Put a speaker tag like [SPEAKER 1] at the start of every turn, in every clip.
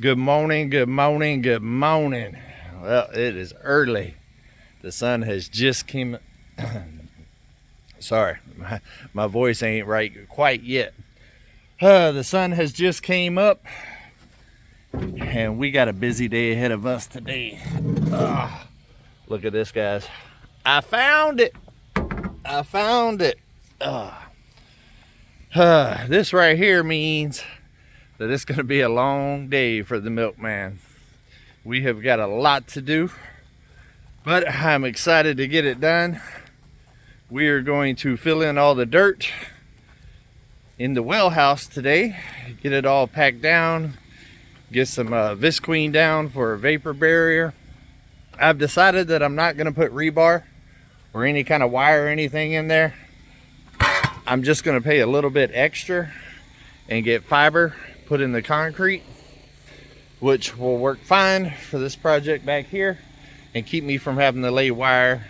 [SPEAKER 1] Good morning, good morning, good morning. Well, it is early. The sun has just came. Sorry, my voice ain't right quite yet. The sun has just came up, and we got a busy day ahead of us today. Look at this, guys. I found it. I found it. This right here means that it's going to be a long day for the milkman. We have got a lot to do, but I'm excited to get it done. We are going to fill in all the dirt in the well house today, get it all packed down, get some visqueen down for a vapor barrier. I've decided that I'm not going to put rebar or any kind of wire or anything in there. I'm just going to pay a little bit extra and get fiber put in the concrete, which will work fine for this project back here and keep me from having to lay wire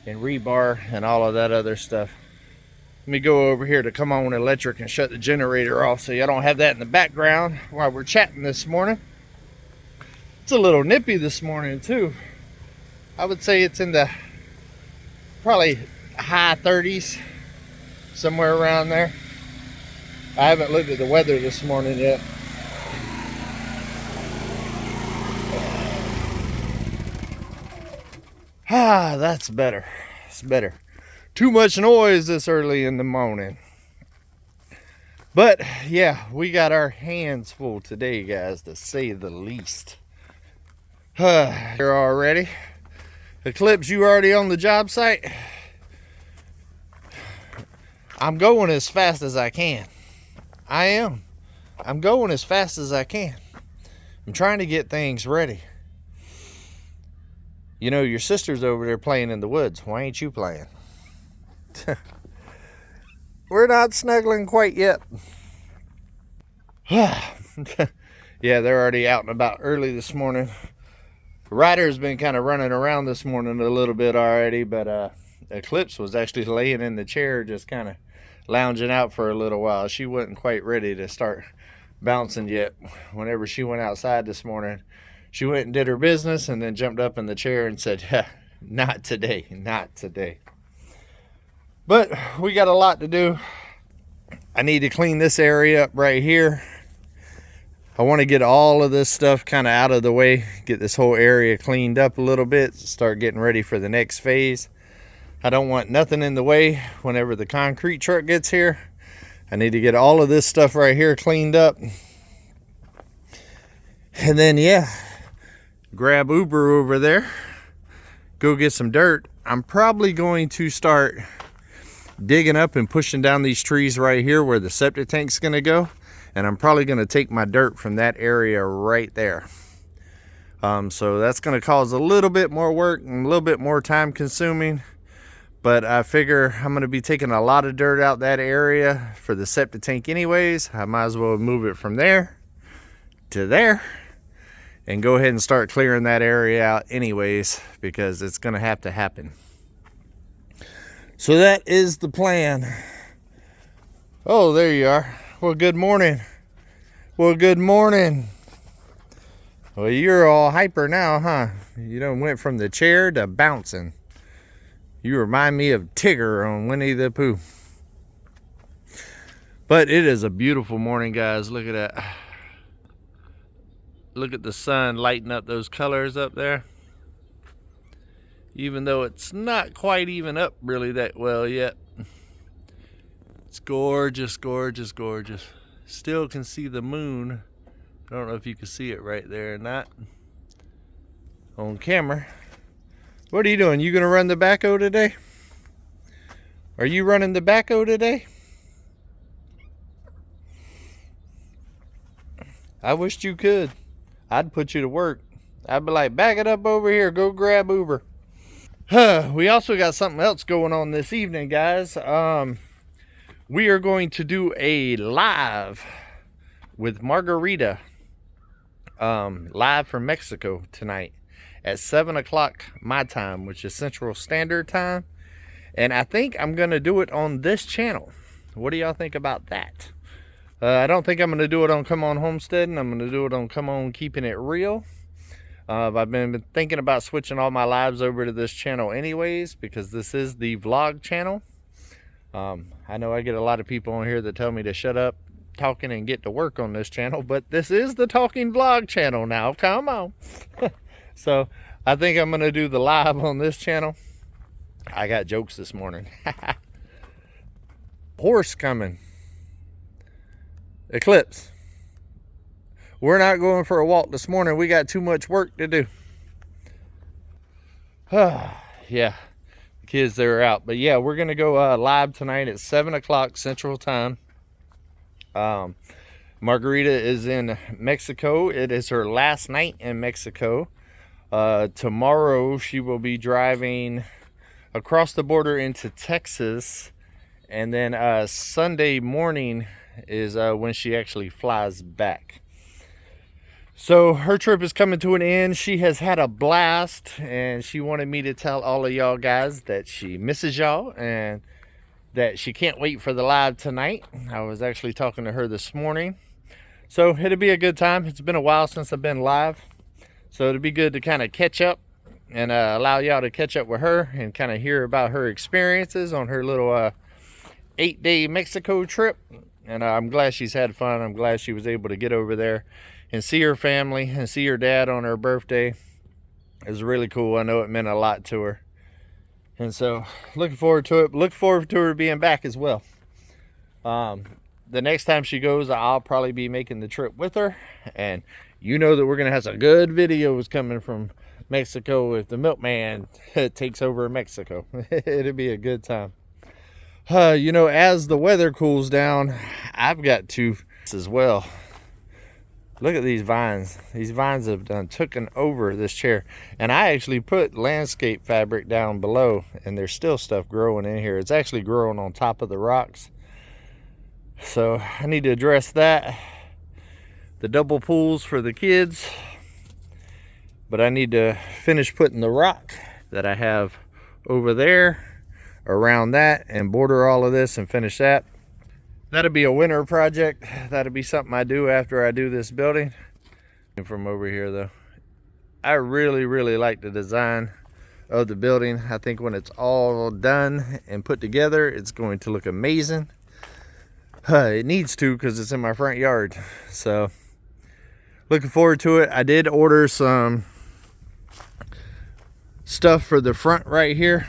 [SPEAKER 1] and rebar and all of that other stuff. Let me go over here to Come On Electric and shut the generator off so y'all don't have that in the background while we're chatting this morning. It's a little nippy this morning too. I would say it's in the probably high 30s, somewhere around there. I haven't looked at the weather this morning yet. That's better. It's better. Too much noise this early in the morning. But yeah, we got our hands full today, guys, to say the least. Here already. Eclipse, you already on the job site? I'm going as fast as I can. I am. I'm going as fast as I can. I'm trying to get things ready. You know, your sister's over there playing in the woods. Why ain't you playing? We're not snuggling quite yet. Yeah, they're already out and about early this morning. Ryder's been kind of running around this morning a little bit already, but Eclipse was actually laying in the chair just kind of lounging out for a little while. She wasn't quite ready to start bouncing yet. Whenever she went outside this morning, she went and did her business and then jumped up in the chair and said, not today, not today. But we got a lot to do. I need to clean this area up right here. I want to get all of this stuff kind of out of the way, get this whole area cleaned up a little bit, start getting ready for the next phase. I don't want nothing in the way whenever the concrete truck gets here. I need to get all of this stuff right here cleaned up. And then, yeah, grab Uber over there, go get some dirt. I'm probably going to start digging up and pushing down these trees right here where the septic tank's going to go. And I'm probably going to take my dirt from that area right there. So that's going to cause a little bit more work and a little bit more time consuming. But I figure I'm going to be taking a lot of dirt out that area for the septic tank anyways. I might as well move it from there to there and go ahead and start clearing that area out anyways, because it's going to have to happen. So that is the plan. Oh, there you are. Well, good morning. Well, good morning. Well, you're all hyper now, huh? You done went from the chair to bouncing. You remind me of Tigger on Winnie the Pooh. But it is a beautiful morning, guys. Look at that. Look at the sun lighting up those colors up there. Even though it's not quite even up really that well yet. It's gorgeous, gorgeous, gorgeous. Still can see the moon. I don't know if you can see it right there or not on camera. What are you doing? You gonna run the backhoe today? Are you running the backhoe today? I wished you could. I'd put you to work. I'd be like, back it up over here, go grab Uber. We also got something else going on this evening, guys. We are going to do a live with Margarita, live from Mexico tonight at 7 o'clock my time, which is Central Standard Time. And I think I'm going to do it on this channel. What do y'all think about that? I don't think I'm going to do it on Come On Homesteading. I'm going to do it on Come On Keeping It Real. I've been thinking about switching all my lives over to this channel anyways, because this is the vlog channel. I know I get a lot of people on here that tell me to shut up talking and get to work on this channel, but this is the talking vlog channel now. Come on. So I think I'm going to do the live on this channel. I got jokes this morning. Horse coming. Eclipse. We're not going for a walk this morning. We got too much work to do. Yeah, the kids, they're out. But yeah, we're going to go live tonight at 7 o'clock Central Time. Margarita is in Mexico. It is her last night in Mexico. Tomorrow she will be driving across the border into Texas. And then Sunday morning is when she actually flies back. So her trip is coming to an end. She has had a blast, and she wanted me to tell all of y'all guys that she misses y'all and that she can't wait for the live tonight. I was actually talking to her this morning. So it'll be a good time. It's been a while since I've been live. So it'll be good to kind of catch up and allow y'all to catch up with her and kind of hear about her experiences on her little 8-day Mexico trip. And I'm glad she's had fun. I'm glad she was able to get over there and see her family and see her dad on her birthday. It was really cool. I know it meant a lot to her. And so looking forward to it. Look forward to her being back as well. The next time she goes, I'll probably be making the trip with her. And you know that we're going to have some good videos coming from Mexico if the milkman takes over Mexico. It'll be a good time. You know, as the weather cools down, I've got to as well. Look at these vines. These vines have taken over this chair. And I actually put landscape fabric down below, and there's still stuff growing in here. It's actually growing on top of the rocks. So I need to address that. The double pools for the kids. But I need to finish putting the rock that I have over there around that and border all of this and finish that. That'll be a winter project. That'll be something I do after I do this building. And from over here though, I really like the design of the building. I think when it's all done and put together, it's going to look amazing. It needs to, because it's in my front yard. So looking forward to it. I did order some stuff for the front right here.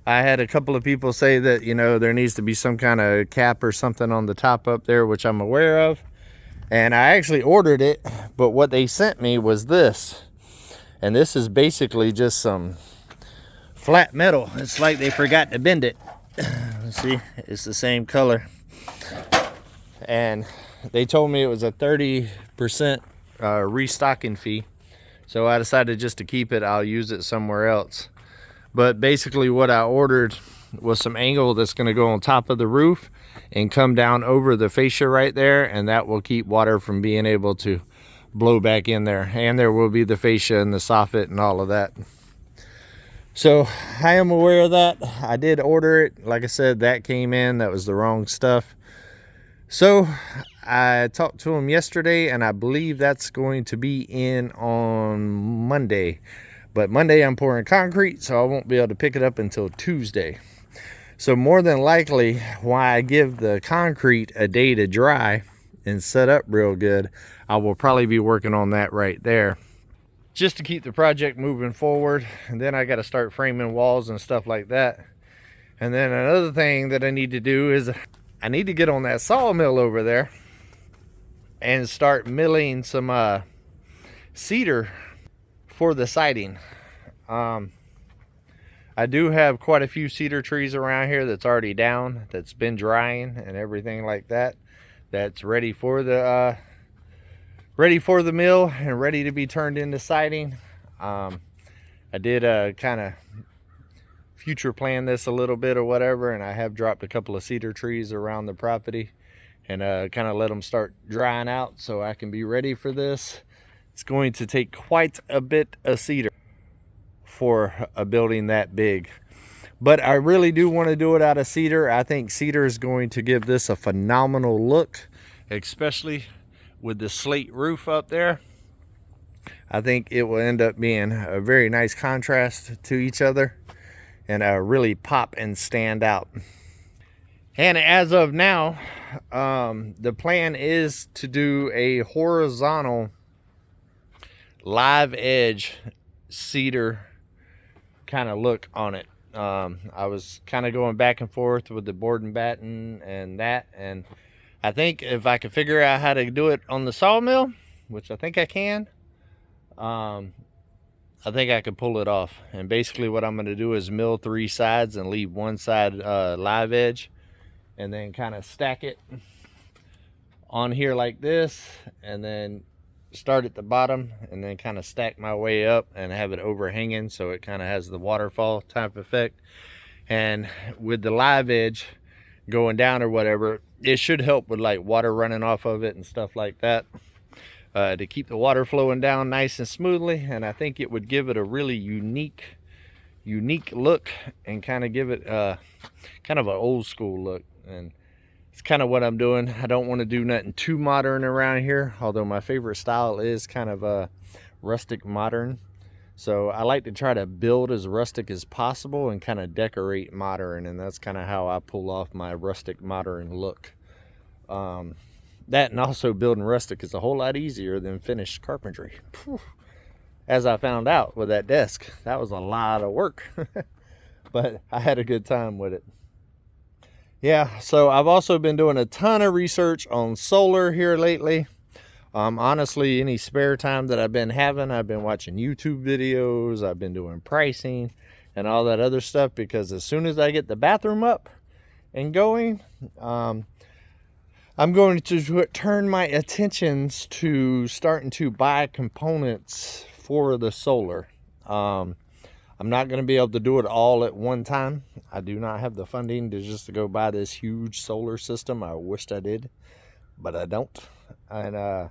[SPEAKER 1] I had a couple of people say that, you know, there needs to be some kind of cap or something on the top up there, which I'm aware of. And I actually ordered it, but what they sent me was this. And this is basically just some flat metal. It's like they forgot to bend it. See, it's the same color. And they told me it was a 30% restocking fee. So I decided just to keep it. I'll use it somewhere else. But basically what I ordered was some angle that's going to go on top of the roof and come down over the fascia right there, and that will keep water from being able to blow back in there. And there will be the fascia and the soffit and all of that. So I am aware of that. I did order it. Like I said, that came in. That was the wrong stuff. So I talked to him yesterday, and I believe that's going to be in on Monday. But Monday I'm pouring concrete, so I won't be able to pick it up until Tuesday. So more than likely, why I give the concrete a day to dry and set up real good, I will probably be working on that right there, just to keep the project moving forward. And then I got to start framing walls and stuff like that. And then another thing that I need to do is I need to get on that sawmill over there and start milling some cedar for the siding. I do have quite a few cedar trees around here that's already down, that's been drying and everything like that, that's ready for the mill and ready to be turned into siding. I did kind of future plan this a little bit or whatever, and I have dropped a couple of cedar trees around the property and kind of let them start drying out so I can be ready for this. It's going to take quite a bit of cedar for a building that big. But I really do want to do it out of cedar. I think cedar is going to give this a phenomenal look. especially with the slate roof up there. I think it will end up being a very nice contrast to each other and really pop and stand out. And as of now, the plan is to do a horizontal live edge cedar kind of look on it. I was kind of going back and forth with the board and batten and that, and I think if I could figure out how to do it on the sawmill, which I think I can, I think I could pull it off. And basically what I'm going to do is mill 3 sides and leave one side live edge, and then kind of stack it on here like this, and then start at the bottom and then kind of stack my way up and have it overhanging so it kind of has the waterfall type effect. And with the live edge going down or whatever, it should help with like water running off of it and stuff like that, to keep the water flowing down nice and smoothly. And I think it would give it a really unique look and kind of give it kind of an old school look. And it's kind of what I'm doing. I don't want to do nothing too modern around here, although my favorite style is kind of rustic modern. So I like to try to build as rustic as possible and kind of decorate modern, and that's kind of how I pull off my rustic modern look. That and also building rustic is a whole lot easier than finished carpentry. Whew. As I found out with that desk, that was a lot of work. But I had a good time with it. Yeah, so I've also been doing a ton of research on solar here lately. Honestly, any spare time that I've been having, I've been watching YouTube videos, I've been doing pricing and all that other stuff, because as soon as I get the bathroom up and going, I'm going to turn my attentions to starting to buy components for the solar. I'm not going to be able to do it all at one time. I do not have the funding to go buy this huge solar system. I wished I did, but I don't. And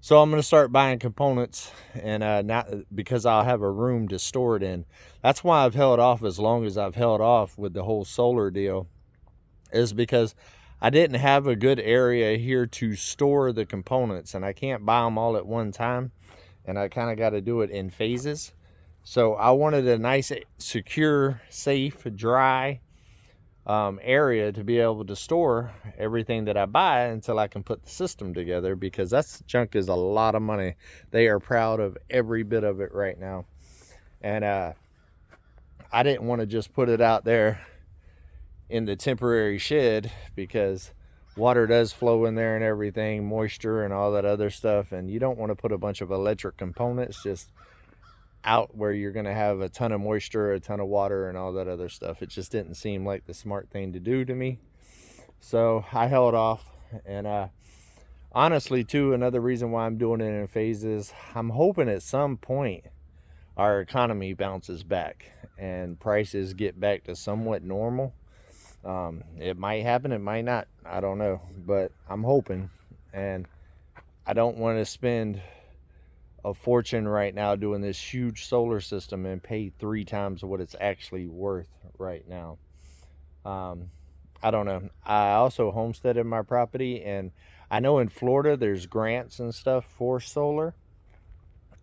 [SPEAKER 1] so I'm going to start buying components, and not because I'll have a room to store it in. That's why I've held off as long as I've held off with the whole solar deal, is because I didn't have a good area here to store the components, and I can't buy them all at one time, and I kind of got to do it in phases. So I wanted a nice, secure, safe, dry area to be able to store everything that I buy until I can put the system together, because that junk is a lot of money. They are proud of every bit of it right now. And I didn't want to just put it out there in the temporary shed, because water does flow in there and everything, moisture and all that other stuff, and you don't want to put a bunch of electric components just out where you're going to have a ton of moisture, a ton of water and all that other stuff. It just didn't seem like the smart thing to do to me, so I held off. And honestly too, another reason why I'm doing it in phases, I'm hoping at some point our economy bounces back and prices get back to somewhat normal. It might happen, it might not, I don't know, but I'm hoping. And I don't want to spend a fortune right now doing this huge solar system and pay 3 times what it's actually worth right now. I don't know. I also homesteaded my property, and I know in Florida there's grants and stuff for solar,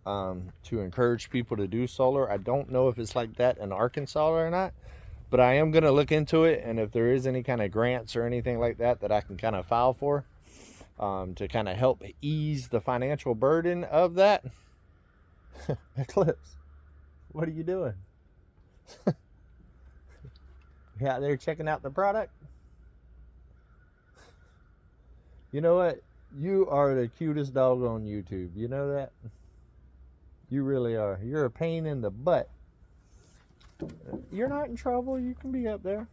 [SPEAKER 1] to encourage people to do solar. I don't know if it's like that in Arkansas or not, but I am going to look into it, and if there is any kind of grants or anything like that that I can kind of file for, to kind of help ease the financial burden of that. Eclipse, what are you doing? You out there checking out the product? You know what? You are the cutest dog on YouTube. You know that? You really are. You're a pain in the butt. You're not in trouble. You can be up there.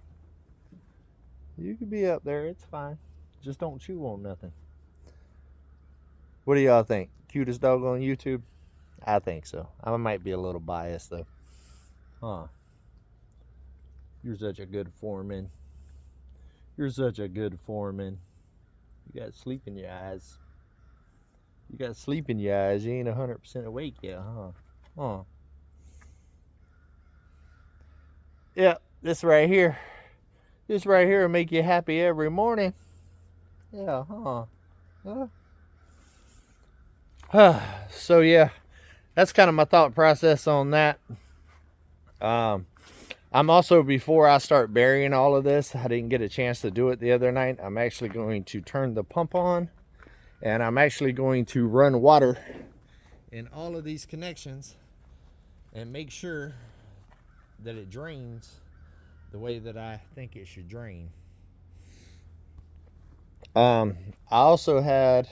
[SPEAKER 1] You can be up there. It's fine. Just don't chew on nothing. What do y'all think? Cutest dog on YouTube? I think so. I might be a little biased though. Huh. You're such a good foreman. You're such a good foreman. You got sleep in your eyes. You got sleep in your eyes. You ain't 100% awake yet, huh? Huh. Yeah, this right here will make you happy every morning. Yeah, huh? So yeah, that's kind of my thought process on that. I'm also, before I start burying all of this, I didn't get a chance to do it the other night. I'm actually going to turn the pump on, and I'm actually going to run water in all of these connections and make sure that it drains the way that I think it should drain. I also had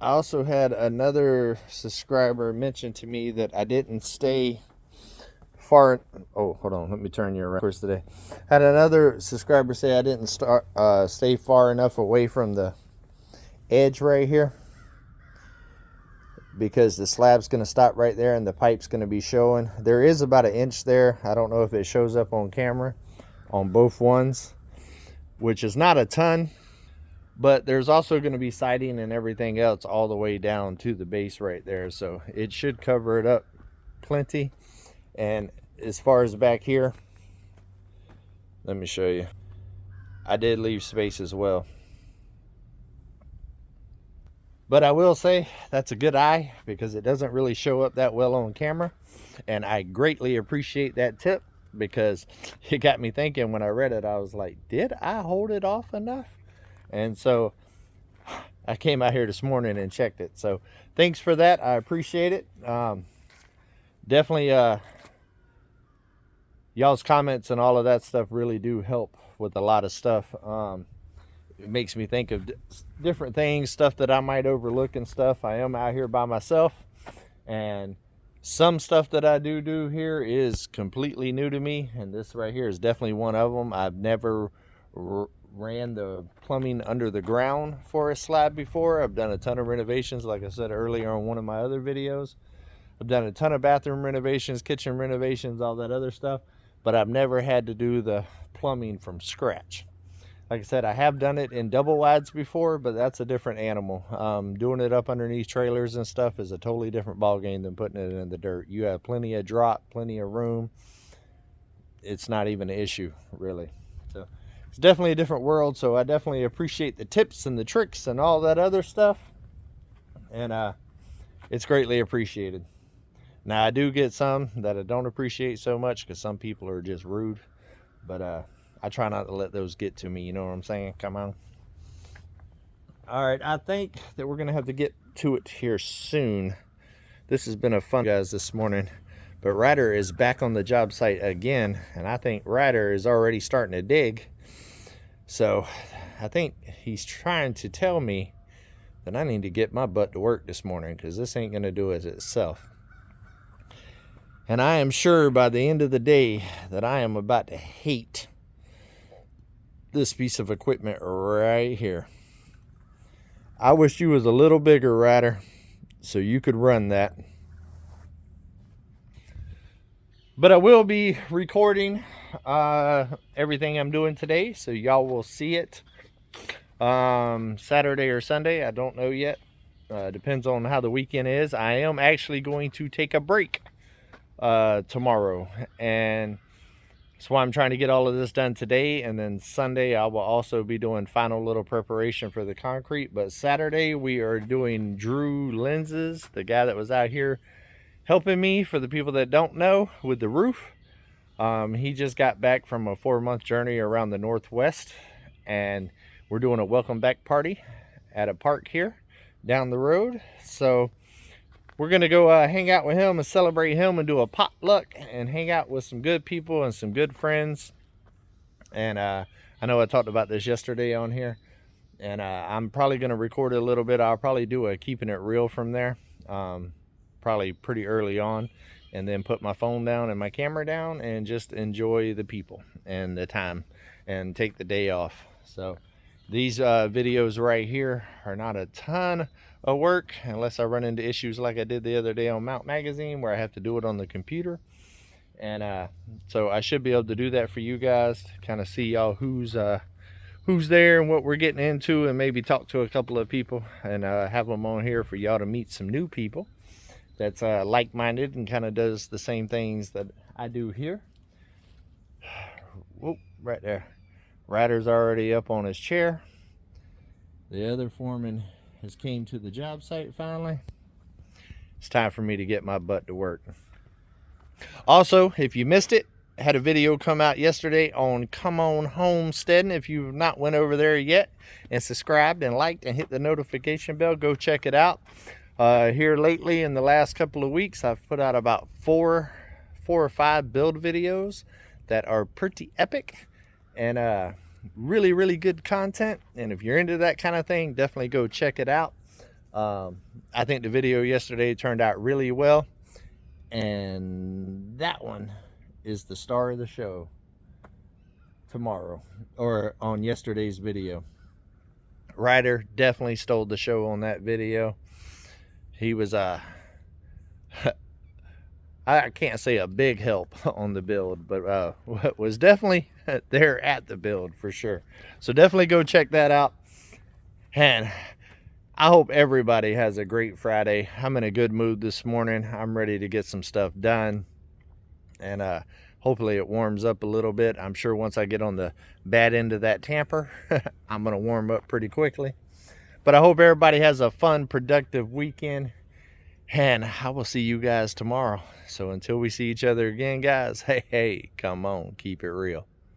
[SPEAKER 1] another subscriber mention to me that I didn't stay far. Oh, hold on, let me turn you around first today. Had another subscriber say I didn't stay far enough away from the edge right here, because the slab's going to stop right there and the pipe's going to be showing. There is about 1 inch there. I don't know if it shows up on camera on both ones, which is not a ton, but there's also going to be siding and everything else all the way down to the base right there, so it should cover it up plenty. And as far as back here, let me show you, I did leave space as well. But I will say that's a good eye, because it doesn't really show up that well on camera, and I greatly appreciate that tip, because it got me thinking. When I read it, I was like, did I hold it off enough? And so I came out here this morning and checked it. So thanks for that, I appreciate it. Definitely y'all's comments and all of that stuff really do help with a lot of stuff. It makes me think of different things, stuff that I might overlook and stuff. I am out here by myself, and some stuff that I do here is completely new to me, and this right here is definitely one of them. I've never ran the plumbing under the ground for a slab before. I've done a ton of renovations, like I said earlier on one of my other videos. I've done a ton of bathroom renovations, kitchen renovations, all that other stuff, but I've never had to do the plumbing from scratch. Like I said, I have done it in double wides before, but that's a different animal. Doing it up underneath trailers and stuff is a totally different ball game than putting it in the dirt. You have plenty of drop, plenty of room. It's not even an issue, really. So it's definitely a different world. So I definitely appreciate the tips and the tricks and all that other stuff, and it's greatly appreciated. Now, I do get some that I don't appreciate so much, because some people are just rude, but I try not to let those get to me, you know what I'm saying? Come on. All right, I think that we're going to have to get to it here soon. This has been a fun guys this morning, but Ryder is back on the job site again, and I think Ryder is already starting to dig. So I think he's trying to tell me that I need to get my butt to work this morning, because this ain't going to do it itself. And I am sure by the end of the day that I am about to hate this piece of equipment right here. I wish you was a little bigger, Ryder, so you could run that. But I will be recording everything I'm doing today, so y'all will see it Saturday or Sunday. I don't know yet. Depends on how the weekend is. I am actually going to take a break tomorrow, and that's why I'm trying to get all of this done today. And then Sunday I will also be doing final little preparation for the concrete. But Saturday we are doing Drew Lenses, the guy that was out here helping me, for the people that don't know, with the roof. He just got back from a 4-month journey around the Northwest, and we're doing a welcome back party at a park here down the road. So we're gonna go hang out with him and celebrate him, and do a potluck and hang out with some good people and some good friends. And I know I talked about this yesterday on here, and I'm probably gonna record a little bit. I'll probably do a keeping it real from there, probably pretty early on, and then put my phone down and my camera down and just enjoy the people and the time and take the day off. So these videos right here are not a ton of work, unless I run into issues like I did the other day on Mount Magazine, where I have to do it on the computer. And so I should be able to do that for you guys, to kind of see y'all who's there and what we're getting into, and maybe talk to a couple of people and have them on here for y'all to meet some new people that's like-minded and kind of does the same things that I do here. Whoop, right there. Ryder's already up on his chair. The other foreman has came to the job site finally. It's time for me to get my butt to work. Also, if you missed it, I had a video come out yesterday on Come On Homesteading. If you've not went over there yet and subscribed and liked and hit the notification bell, go check it out. Here lately in the last couple of weeks, I've put out about four or five build videos that are pretty epic and really good content. And if you're into that kind of thing, definitely go check it out. I think the video yesterday turned out really well, and that one is the star of the show tomorrow, or on yesterday's video. Ryder definitely stole the show on that video. He was I can't say a big help on the build, but was definitely there at the build for sure. So definitely go check that out. And I hope everybody has a great Friday. I'm in a good mood this morning. I'm ready to get some stuff done, and hopefully it warms up a little bit. I'm sure once I get on the bad end of that tamper, I'm gonna warm up pretty quickly. But I hope everybody has a fun, productive weekend, and I will see you guys tomorrow. So until we see each other again, guys, hey, come on, keep it real.